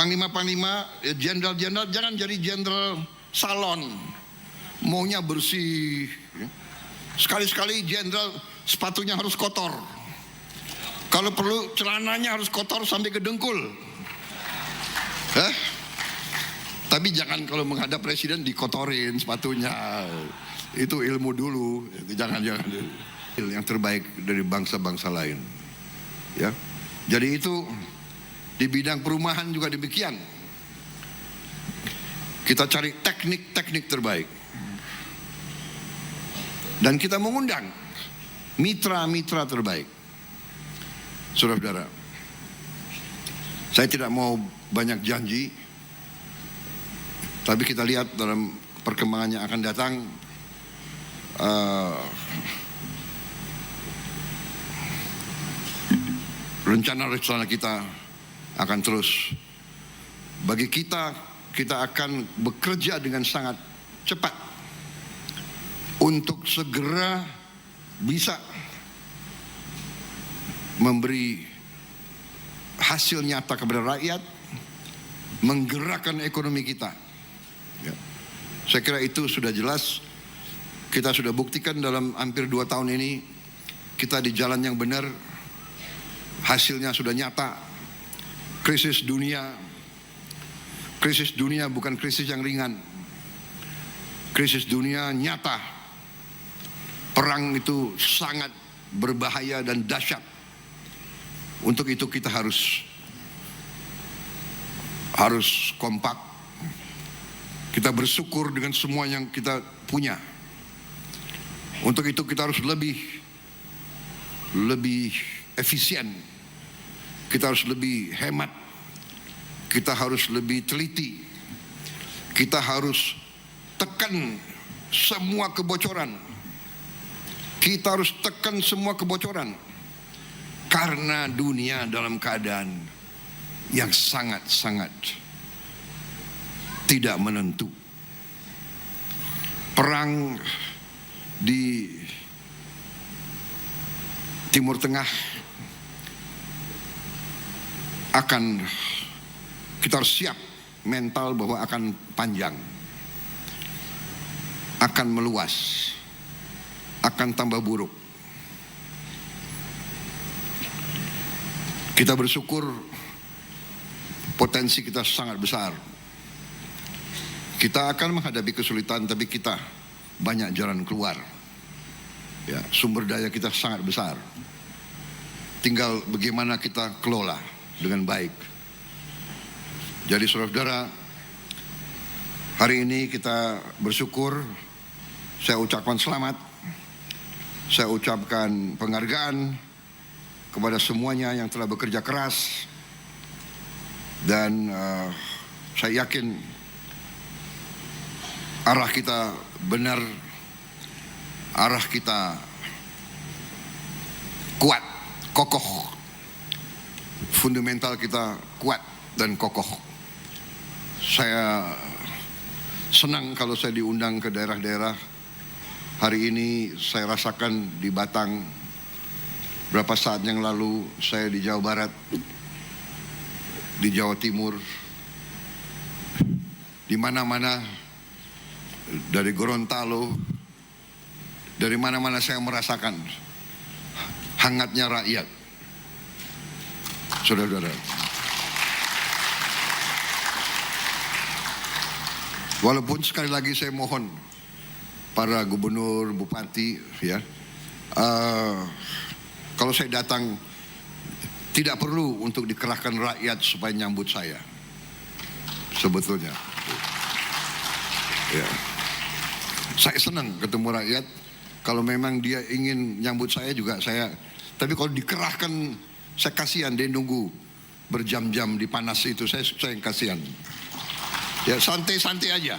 Panglima-panglima, jenderal-jenderal jangan jadi jenderal salon, maunya bersih. Sekali-sekali jenderal sepatunya harus kotor. Kalau perlu celananya harus kotor sampai ke dengkul. Tapi jangan kalau menghadap presiden dikotorin sepatunya. Itu ilmu dulu. Jangan. Yang terbaik dari bangsa-bangsa lain. Ya. Jadi itu di bidang perumahan juga demikian. Kita cari teknik-teknik terbaik. Dan kita mengundang mitra-mitra terbaik. Saudara-saudara, saya tidak mau banyak janji, tapi kita lihat dalam perkembangan yang akan datang, rencana-rencana kita akan terus. Bagi kita akan bekerja dengan sangat cepat untuk segera bisa memberi hasil nyata kepada rakyat, menggerakkan ekonomi kita. Ya. Saya kira itu sudah jelas. Kita sudah buktikan dalam hampir 2 tahun ini kita di jalan yang benar. Hasilnya sudah nyata. Krisis dunia bukan krisis yang ringan. Krisis dunia nyata. Perang itu sangat berbahaya dan dahsyat. Untuk itu kita harus kompak. Kita bersyukur dengan semua yang kita punya. Untuk itu kita harus lebih efisien. Kita harus lebih hemat. Kita harus lebih teliti. Kita harus tekan semua kebocoran. Kita harus tekan semua kebocoran. Karena dunia dalam keadaan yang sangat-sangat tidak menentu. Perang di Timur Tengah kita harus siap mental bahwa akan panjang, akan meluas, akan tambah buruk. Kita bersyukur potensi kita sangat besar. Kita akan menghadapi kesulitan, tapi kita banyak jalan keluar. Ya, sumber daya kita sangat besar. Tinggal bagaimana kita kelola dengan baik. Jadi saudara-saudara, hari ini kita bersyukur. Saya ucapkan selamat. Saya ucapkan penghargaan kepada semuanya yang telah bekerja keras. Dan saya yakin arah kita benar, arah kita kuat, kokoh, fundamental kita kuat dan kokoh. Saya senang kalau saya diundang ke daerah-daerah. Hari ini saya rasakan di Batang. Berapa saat yang lalu saya di Jawa Barat, di Jawa Timur, di mana-mana, dari Gorontalo, dari mana-mana saya merasakan hangatnya rakyat. Saudara-saudara, walaupun sekali lagi saya mohon para gubernur, bupati, ya, kalau saya datang tidak perlu untuk dikerahkan rakyat supaya nyambut saya. Sebetulnya, ya, saya senang ketemu rakyat. Kalau memang dia ingin nyambut saya juga saya. Tapi kalau dikerahkan, saya kasihan dia nunggu berjam-jam di panas itu. Saya yang kasihan. Ya, santai-santai aja,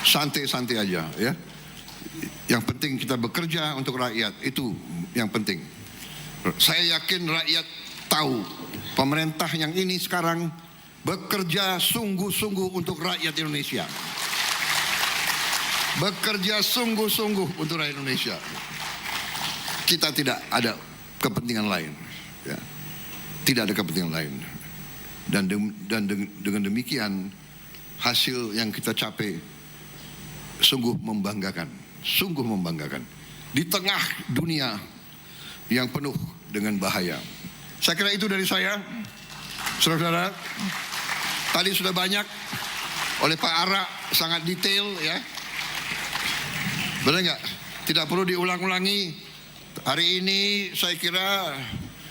santai-santai aja. Ya, yang penting kita bekerja untuk rakyat, itu yang penting. Saya yakin rakyat tahu pemerintah yang ini sekarang bekerja sungguh-sungguh untuk rakyat Indonesia. Bekerja sungguh-sungguh untuk rakyat Indonesia. Kita tidak ada kepentingan lain. Ya. Tidak ada kepentingan lain. dengan demikian hasil yang kita capai sungguh membanggakan, sungguh membanggakan di tengah dunia yang penuh dengan bahaya. Saya kira itu dari saya, saudara-saudara. Tadi sudah banyak oleh Pak Ara, sangat detail ya. Benar nggak? Tidak perlu diulang-ulangi. Hari ini saya kira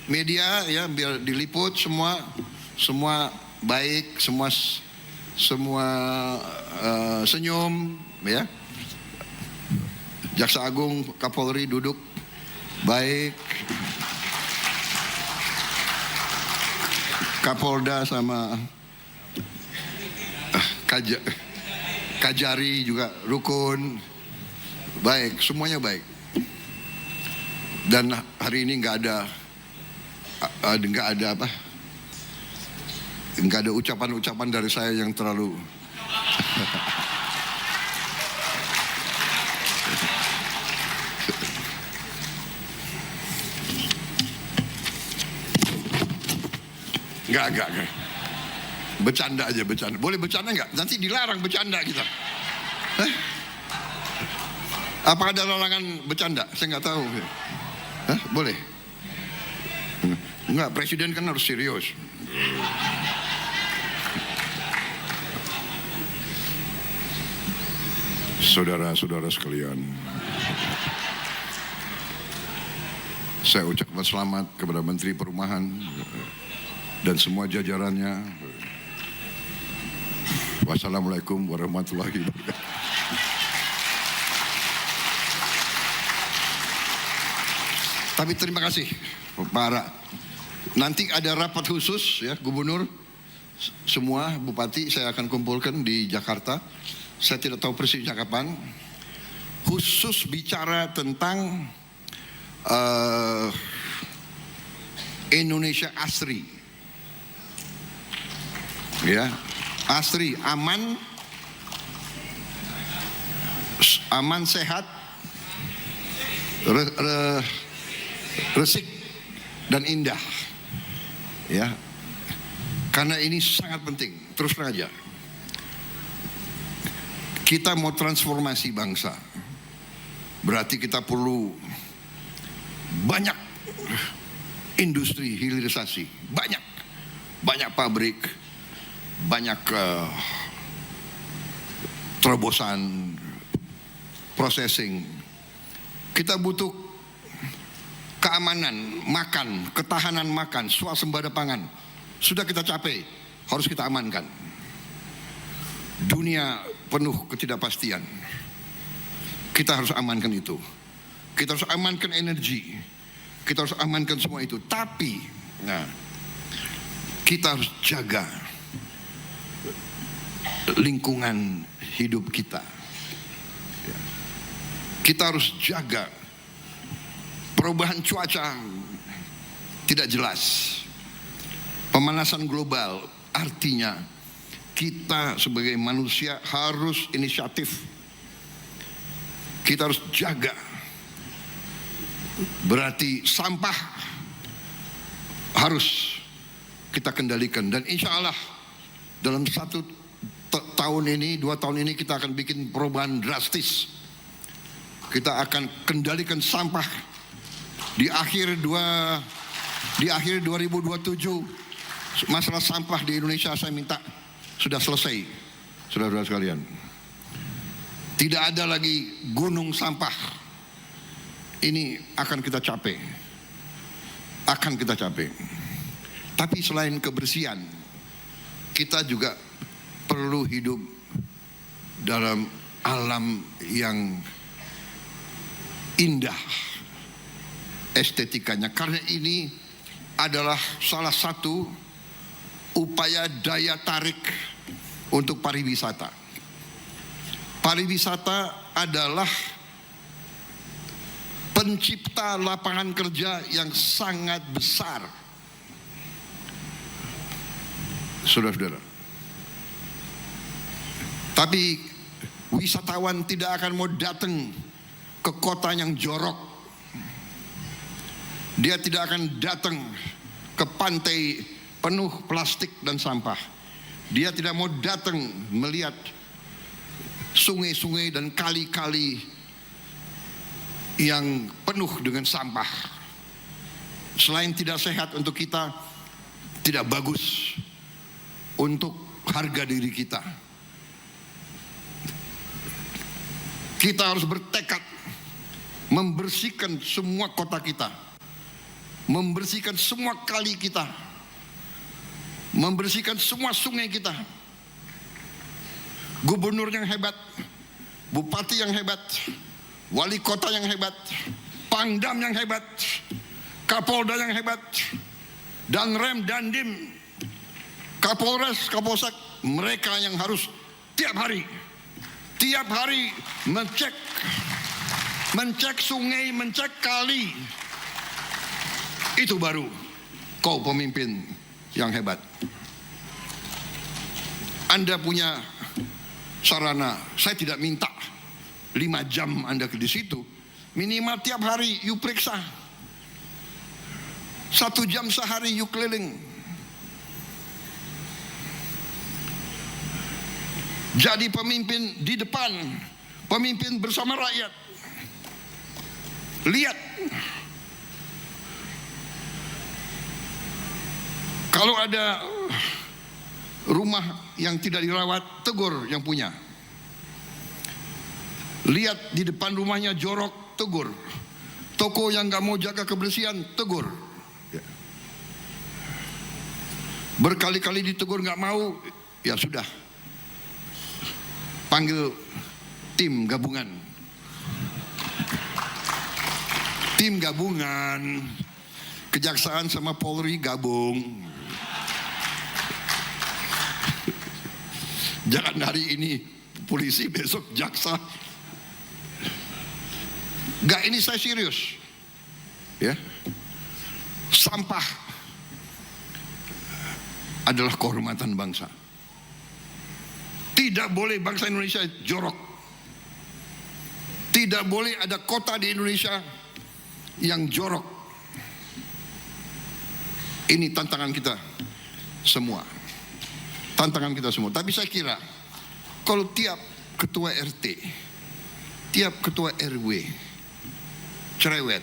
media ya biar diliput semua baik, semua senyum ya. Jaksa Agung, Kapolri duduk baik. Kapolda sama Kajari juga rukun, baik, semuanya baik. Dan hari ini nggak ada ucapan-ucapan dari saya yang terlalu Enggak. Bercanda aja, bercanda. Boleh bercanda enggak? Nanti dilarang bercanda kita. Apa ada larangan bercanda? Saya enggak tahu. Boleh? Enggak, presiden kan harus serius. Saudara-saudara sekalian, saya ucapkan selamat kepada Menteri Perumahan dan semua jajarannya. Wassalamualaikum warahmatullahi wabarakatuh. Tapi terima kasih Pak Ara. Nanti ada rapat khusus ya, Gubernur, semua Bupati saya akan kumpulkan di Jakarta. Saya tidak tahu persisnya kapan. Khusus bicara tentang Indonesia Asri. Ya, asri, aman, sehat, resik dan indah. Ya, karena ini sangat penting. Terus saja, kita mau transformasi bangsa, berarti kita perlu banyak industri hilirisasi, banyak pabrik, banyak terobosan, processing. Kita butuh keamanan makan, ketahanan makan, swasembada pangan. Sudah kita capai, harus kita amankan. Dunia penuh ketidakpastian. Kita harus amankan itu. Kita harus amankan energi. Kita harus amankan semua itu. Tapi, kita harus jaga lingkungan hidup kita. Kita harus jaga perubahan cuaca tidak jelas. Pemanasan global artinya kita sebagai manusia harus inisiatif. Kita harus jaga. Berarti sampah harus kita kendalikan. Dan insya Allah dalam 1 tahun ini, 2 tahun ini kita akan bikin perubahan drastis. Kita akan kendalikan sampah di akhir 2027. Masalah sampah di Indonesia saya minta sudah selesai, saudara-saudara sekalian. Tidak ada lagi gunung sampah. Ini akan kita capai. Tapi selain kebersihan, kita juga perlu hidup dalam alam yang indah estetikanya. Karena ini adalah salah satu upaya daya tarik untuk pariwisata. Pariwisata adalah pencipta lapangan kerja yang sangat besar. Saudara-saudara. Tapi wisatawan tidak akan mau datang ke kota yang jorok. Dia tidak akan datang ke pantai penuh plastik dan sampah. Dia tidak mau datang melihat sungai-sungai dan kali-kali yang penuh dengan sampah. Selain tidak sehat untuk kita, tidak bagus untuk harga diri kita. Kita harus bertekad membersihkan semua kota kita, membersihkan semua kali kita, membersihkan semua sungai kita. Gubernur yang hebat, bupati yang hebat, wali kota yang hebat, pangdam yang hebat, kapolda yang hebat, dan rem dan dim, kapolres, kapolsek, mereka yang harus tiap hari mencek sungai, mencek kali. Itu baru kau pemimpin yang hebat. Anda punya sarana, saya tidak minta 5 jam Anda di situ, minimal tiap hari you periksa, 1 jam sehari you keliling. Jadi pemimpin di depan, pemimpin bersama rakyat. Lihat, kalau ada rumah yang tidak dirawat, tegur yang punya. Lihat di depan rumahnya jorok, tegur. Toko yang gak mau jaga kebersihan, tegur. Berkali-kali ditegur gak mau, ya sudah, panggil tim gabungan. Tim gabungan, Kejaksaan sama Polri gabung. Jangan hari ini polisi, besok jaksa. Gak, ini saya serius. Ya. Sampah adalah kehormatan bangsa. Tidak boleh bangsa Indonesia jorok. Tidak boleh ada kota di Indonesia yang jorok. Ini tantangan kita semua. Tantangan kita semua. Tapi saya kira kalau tiap ketua RT, tiap ketua RW cerewet,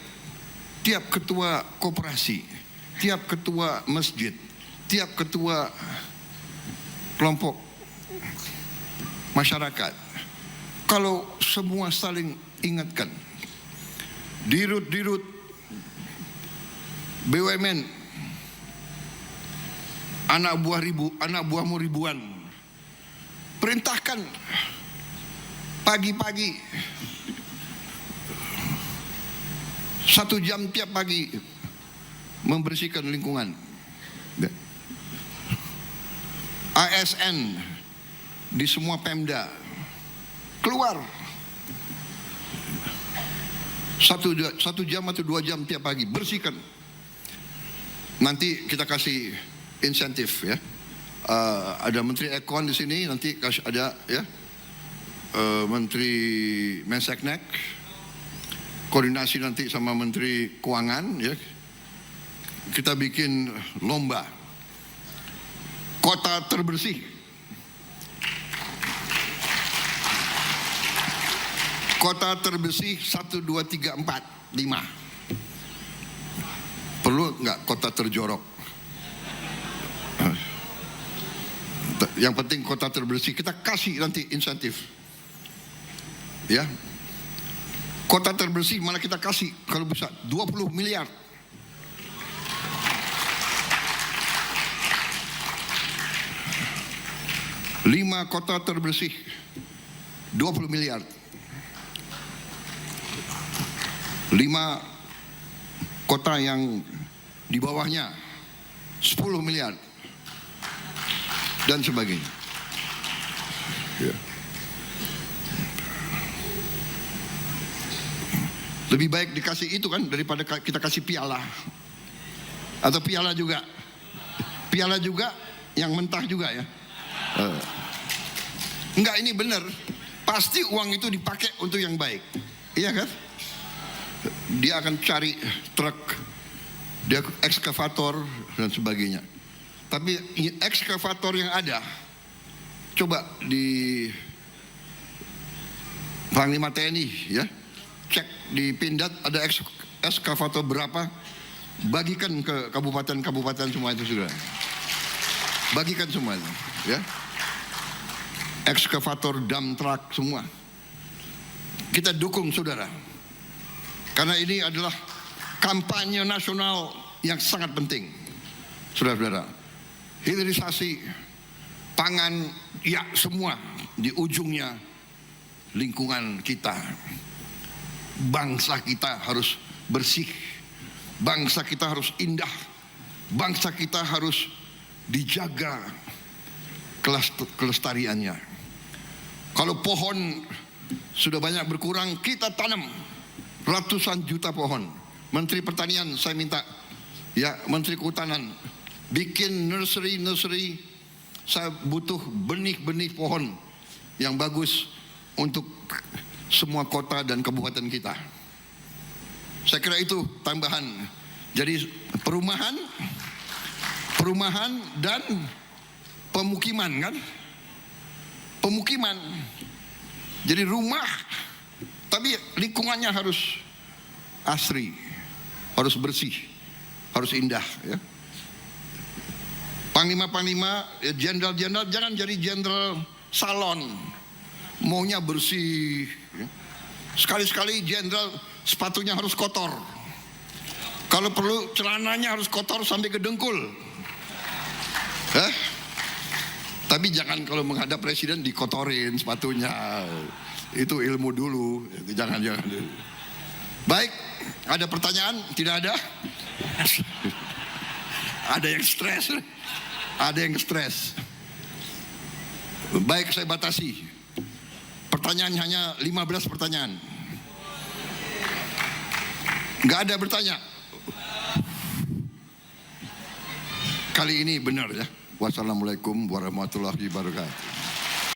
tiap ketua koperasi, tiap ketua masjid, tiap ketua kelompok masyarakat, kalau semua saling ingatkan, dirut-dirut BUMN, anak buahmu ribuan, perintahkan pagi-pagi 1 jam tiap pagi membersihkan lingkungan. ASN di semua Pemda keluar 1 jam atau 2 jam tiap pagi bersihkan. Nanti kita kasih insentif ya. Ada Menteri Ekon di sini, nanti kasih ada ya, Menteri Menseknek, koordinasi nanti sama Menteri Keuangan ya. Kita bikin lomba kota terbersih. Kota terbersih 1, 2, 3, 4, 5. Perlu nggak kota terjorok? Yang penting kota terbersih. Kita kasih nanti insentif. Ya. Kota terbersih malah kita kasih kalau bisa 20 miliar. Lima kota terbersih 20 miliar. 5 kota yang di bawahnya 10 miliar dan sebagainya. Ya. Lebih baik dikasih itu kan daripada kita kasih piala. Atau piala juga yang mentah juga ya. Enggak, ini benar. Pasti uang itu dipakai untuk yang baik. Iya kan? Dia akan cari truk, dia ekskavator dan sebagainya. Tapi ekskavator yang ada, coba di Panglima TNI ya, cek di Pindad ada ekskavator berapa, bagikan ke kabupaten-kabupaten semua itu sudah. Bagikan semua itu, ya. Ekskavator, dump truck semua. Kita dukung saudara. Karena ini adalah kampanye nasional yang sangat penting. Saudara-saudara, hilirisasi pangan ya semua di ujungnya lingkungan kita. Bangsa kita harus bersih. Bangsa kita harus indah. Bangsa kita harus dijaga kelestariannya. Kalau pohon sudah banyak berkurang, kita tanam ratusan juta pohon. Menteri Pertanian saya minta, ya Menteri Kehutanan, bikin nursery. Saya butuh benih-benih pohon yang bagus untuk semua kota dan kabupaten kita. Saya kira itu tambahan. Jadi perumahan dan pemukiman kan? Pemukiman. Jadi rumah, tapi lingkungannya harus asri, harus bersih, harus indah ya. Panglima-panglima, jenderal-jenderal jangan jadi jenderal salon. Maunya bersih. Sekali-sekali jenderal sepatunya harus kotor. Kalau perlu celananya harus kotor sampai ke dengkul. Tapi jangan kalau menghadap presiden dikotorin sepatunya. Itu ilmu dulu. Jangan. Baik, ada pertanyaan? Tidak ada? Ada yang stres. Ada yang stres. Baik, saya batasi. Pertanyaan hanya 15 pertanyaan. Nggak ada bertanya. Kali ini benar ya. Wassalamualaikum warahmatullahi wabarakatuh.